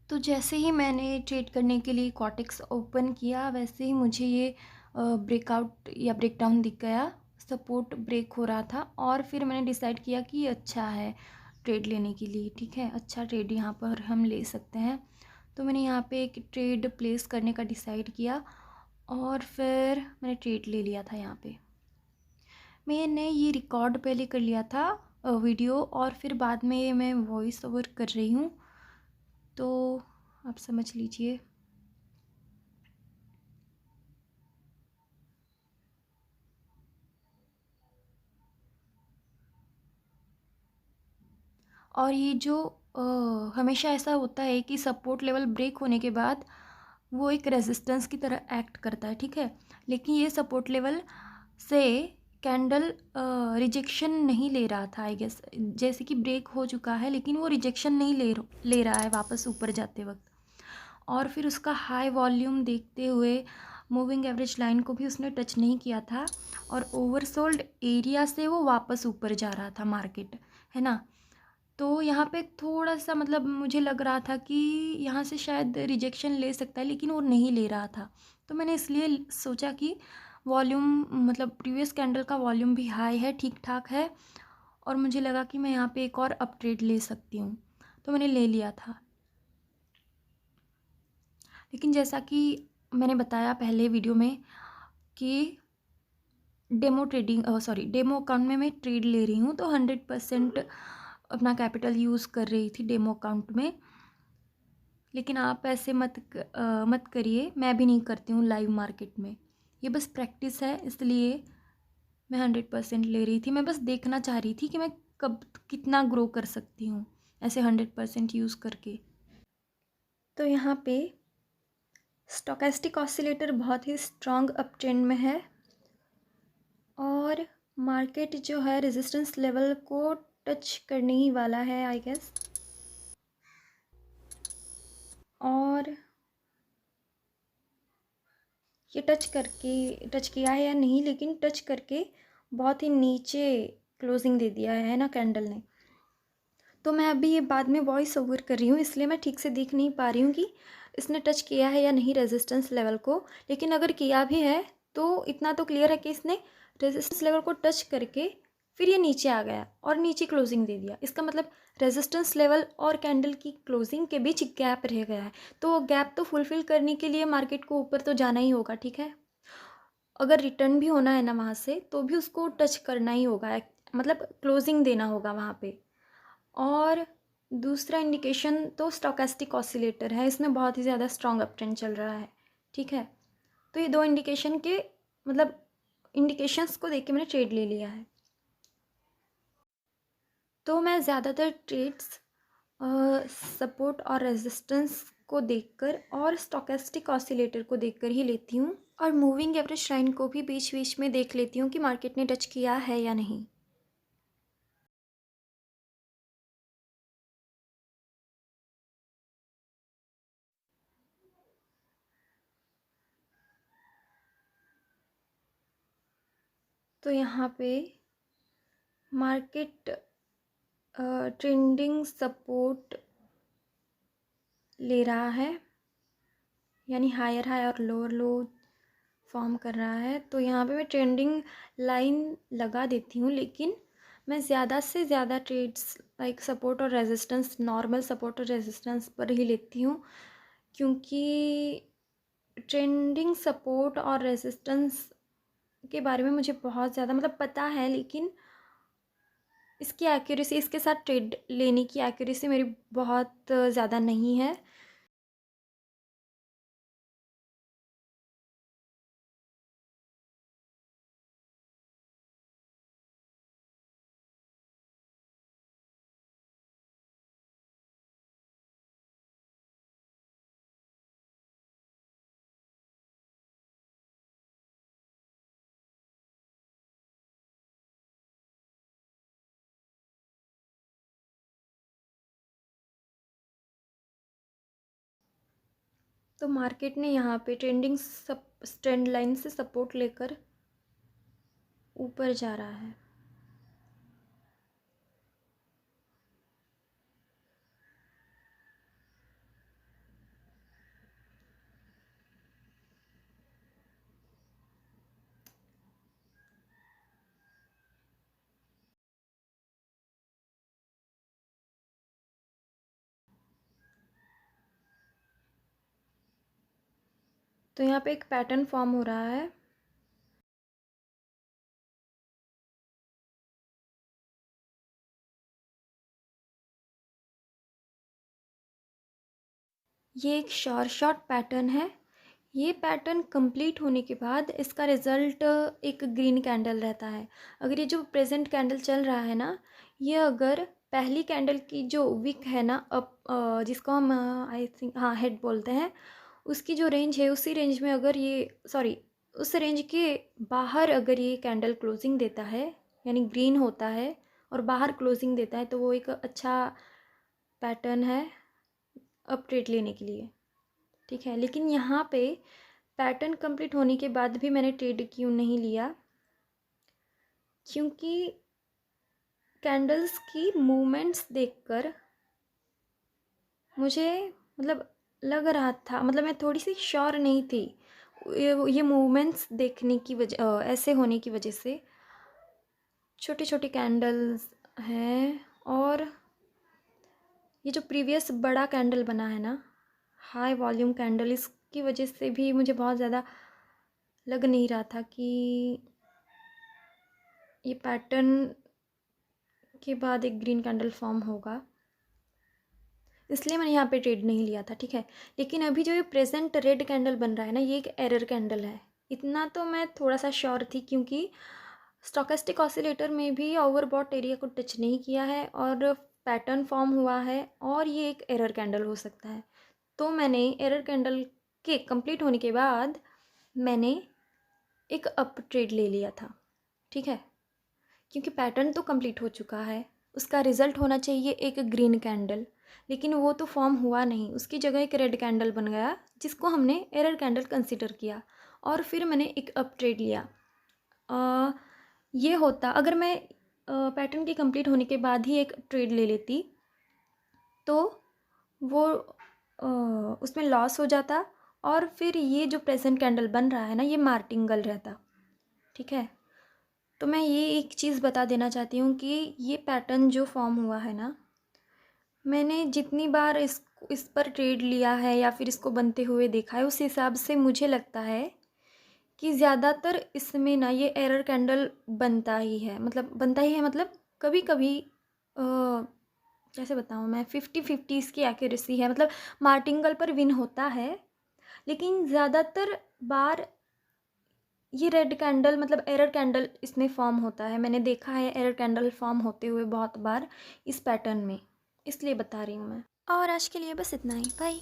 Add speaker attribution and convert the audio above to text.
Speaker 1: तो जैसे ही मैंने ट्रेड करने के लिए कॉटेक्स ओपन किया, वैसे ही मुझे ये ब्रेकआउट या ब्रेकडाउन दिख गया, सपोर्ट ब्रेक हो रहा था। और फिर मैंने डिसाइड किया कि ये अच्छा है ट्रेड लेने के लिए, ठीक है, अच्छा ट्रेड यहाँ पर हम ले सकते हैं। तो मैंने यहाँ पे एक ट्रेड प्लेस करने का डिसाइड किया और फिर मैंने ट्रेड ले लिया था। यहाँ पे मैंने ये रिकॉर्ड पहले कर लिया था वीडियो, और फिर बाद में ये मैं वॉइस ओवर कर रही हूँ, तो आप समझ लीजिए। और ये जो हमेशा ऐसा होता है कि सपोर्ट लेवल ब्रेक होने के बाद वो एक रेजिस्टेंस की तरह एक्ट करता है, ठीक है। लेकिन ये सपोर्ट लेवल से कैंडल रिजेक्शन नहीं ले रहा था, आई गेस। जैसे कि ब्रेक हो चुका है लेकिन वो रिजेक्शन नहीं ले रहा है वापस ऊपर जाते वक्त। और फिर उसका हाई वॉल्यूम देखते हुए मूविंग एवरेज लाइन को भी उसने टच नहीं किया था, और ओवरसोल्ड एरिया से वो वापस ऊपर जा रहा था मार्केट, है ना। तो यहाँ पे थोड़ा सा मतलब मुझे लग रहा था कि यहाँ से शायद रिजेक्शन ले सकता है, लेकिन वो नहीं ले रहा था। तो मैंने इसलिए सोचा कि वॉल्यूम मतलब प्रीवियस कैंडल का वॉल्यूम भी हाई है, ठीक ठाक है, और मुझे लगा कि मैं यहाँ पे एक और अप ट्रेड ले सकती हूँ, तो मैंने ले लिया था। लेकिन जैसा कि मैंने बताया पहले वीडियो में कि डेमो अकाउंट में मैं ट्रेड ले रही हूँ, तो 100% अपना कैपिटल यूज़ कर रही थी डेमो अकाउंट में। लेकिन आप ऐसे मत करिए, मैं भी नहीं करती हूँ लाइव मार्केट में। ये बस प्रैक्टिस है, इसलिए मैं 100% ले रही थी। मैं बस देखना चाह रही थी कि मैं कब कितना ग्रो कर सकती हूँ ऐसे 100% यूज़ करके। तो यहाँ पे स्टोकेस्टिक ऑसिलेटर बहुत ही स्ट्रॉन्ग अप ट्रेंड में है, और मार्केट जो है रेजिस्टेंस लेवल को टच करने ही वाला है, आई गेस। और ये टच किया है या नहीं, लेकिन टच करके बहुत ही नीचे क्लोजिंग दे दिया है ना कैंडल ने। तो मैं अभी ये बाद में वॉइस ओवर कर रही हूँ, इसलिए मैं ठीक से देख नहीं पा रही हूँ कि इसने टच किया है या नहीं रेजिस्टेंस लेवल को। लेकिन अगर किया भी है तो इतना तो क्लियर है कि इसने रेजिस्टेंस लेवल को टच करके फिर ये नीचे आ गया और नीचे क्लोजिंग दे दिया। इसका मतलब रेजिस्टेंस लेवल और कैंडल की क्लोजिंग के बीच गैप रह गया है, तो वो गैप तो फुलफिल करने के लिए मार्केट को ऊपर तो जाना ही होगा, ठीक है। अगर रिटर्न भी होना है ना वहाँ से, तो भी उसको टच करना ही होगा, मतलब क्लोजिंग देना होगा वहाँ पे। और दूसरा इंडिकेशन तो स्टोकेस्टिक ऑसिलेटर है, इसमें बहुत ही ज़्यादा स्ट्रॉन्ग अप ट्रेंड चल रहा है, ठीक है। तो ये दो इंडिकेशन के मतलब इंडिकेशंस को देख के मैंने ट्रेड ले लिया है। तो मैं ज़्यादातर ट्रेड्स सपोर्ट और रेजिस्टेंस को देखकर और स्टोकेस्टिक ऑसिलेटर को देखकर ही लेती हूँ, और मूविंग एवरेज लाइन को भी बीच बीच में देख लेती हूँ कि मार्केट ने टच किया है या नहीं। तो यहाँ पे मार्केट ट्रेंडिंग सपोर्ट ले रहा है, यानी हायर हाई और लोअर लो फॉर्म कर रहा है। तो यहाँ पे मैं ट्रेंडिंग लाइन लगा देती हूँ, लेकिन मैं ज़्यादा से ज़्यादा ट्रेड्स लाइक सपोर्ट और रेजिस्टेंस, नॉर्मल सपोर्ट और रेजिस्टेंस पर ही लेती हूँ, क्योंकि ट्रेंडिंग सपोर्ट और रेजिस्टेंस के बारे में मुझे बहुत ज़्यादा मतलब पता है, लेकिन इसकी एक्यूरेसी, इसके साथ ट्रेड लेने की एक्यूरेसी मेरी बहुत ज़्यादा नहीं है। तो मार्केट ने यहाँ पे ट्रेंड लाइन से सपोर्ट लेकर ऊपर जा रहा है। तो यहाँ पे एक पैटर्न फॉर्म हो रहा है। ये एक शॉर्ट पैटर्न है। ये पैटर्न कंप्लीट होने के बाद इसका रिज़ल्ट एक ग्रीन कैंडल रहता है। अगर ये जो प्रेजेंट कैंडल चल रहा है ना, ये अगर पहली कैंडल की जो विक है ना, जिसको हम आई थिंक हाँ हेड बोलते हैं, उसकी जो रेंज है उसी रेंज में अगर ये उस रेंज के बाहर अगर ये कैंडल क्लोजिंग देता है, यानी ग्रीन होता है और बाहर क्लोजिंग देता है, तो वो एक अच्छा पैटर्न है अप ट्रेड लेने के लिए। ठीक है, लेकिन यहाँ पे पैटर्न कंप्लीट होने के बाद भी मैंने ट्रेड क्यों नहीं लिया, क्योंकि कैंडल्स की मूवमेंट्स देखकर मुझे मतलब लग रहा था, मतलब मैं थोड़ी सी श्योर नहीं थी ये मूवमेंट्स देखने की वजह, ऐसे होने की वजह से। छोटे छोटे कैंडल्स हैं और ये जो प्रीवियस बड़ा कैंडल बना है ना, हाई वॉल्यूम कैंडल, इसकी वजह से भी मुझे बहुत ज़्यादा लग नहीं रहा था कि ये पैटर्न के बाद एक ग्रीन कैंडल फॉर्म होगा, इसलिए मैंने यहाँ पे ट्रेड नहीं लिया था। ठीक है, लेकिन अभी जो ये प्रेजेंट रेड कैंडल बन रहा है ना, ये एक एरर कैंडल है, इतना तो मैं थोड़ा सा श्योर थी, क्योंकि स्टोकेस्टिक ऑसिलेटर में भी ओवरबॉट एरिया को टच नहीं किया है और पैटर्न फॉर्म हुआ है, और ये एक एरर कैंडल हो सकता है। तो मैंने एरर कैंडल के कंप्लीट होने के बाद मैंने एक अप ट्रेड ले लिया था। ठीक है, क्योंकि पैटर्न तो कंप्लीट हो चुका है, उसका रिज़ल्ट होना चाहिए एक ग्रीन कैंडल, लेकिन वो तो फॉर्म हुआ नहीं, उसकी जगह एक रेड कैंडल बन गया, जिसको हमने एरर कैंडल कंसिडर किया, और फिर मैंने एक अप ट्रेड लिया। ये होता अगर मैं पैटर्न के कंप्लीट होने के बाद ही एक ट्रेड ले लेती, तो वो उसमें लॉस हो जाता, और फिर ये जो प्रेजेंट कैंडल बन रहा है ना, ये मार्टिंगल रहता। ठीक है, तो मैं ये एक चीज़ बता देना चाहती हूँ कि ये पैटर्न जो फॉर्म हुआ है ना, मैंने जितनी बार इस पर ट्रेड लिया है या फिर इसको बनते हुए देखा है, उस हिसाब से मुझे लगता है कि ज़्यादातर इसमें ना ये एरर कैंडल बनता ही है, मतलब कभी कभी कैसे बताऊँ मैं, 50-50 इसकी एक्यूरेसी है, मतलब मार्टिंगल पर विन होता है, लेकिन ज़्यादातर बार ये रेड कैंडल मतलब एरर कैंडल इसमें फॉर्म होता है। मैंने देखा है एरर कैंडल फॉर्म होते हुए बहुत बार इस पैटर्न में, इसलिए बता रही हूँ मैं। और आज के लिए बस इतना ही, बाय।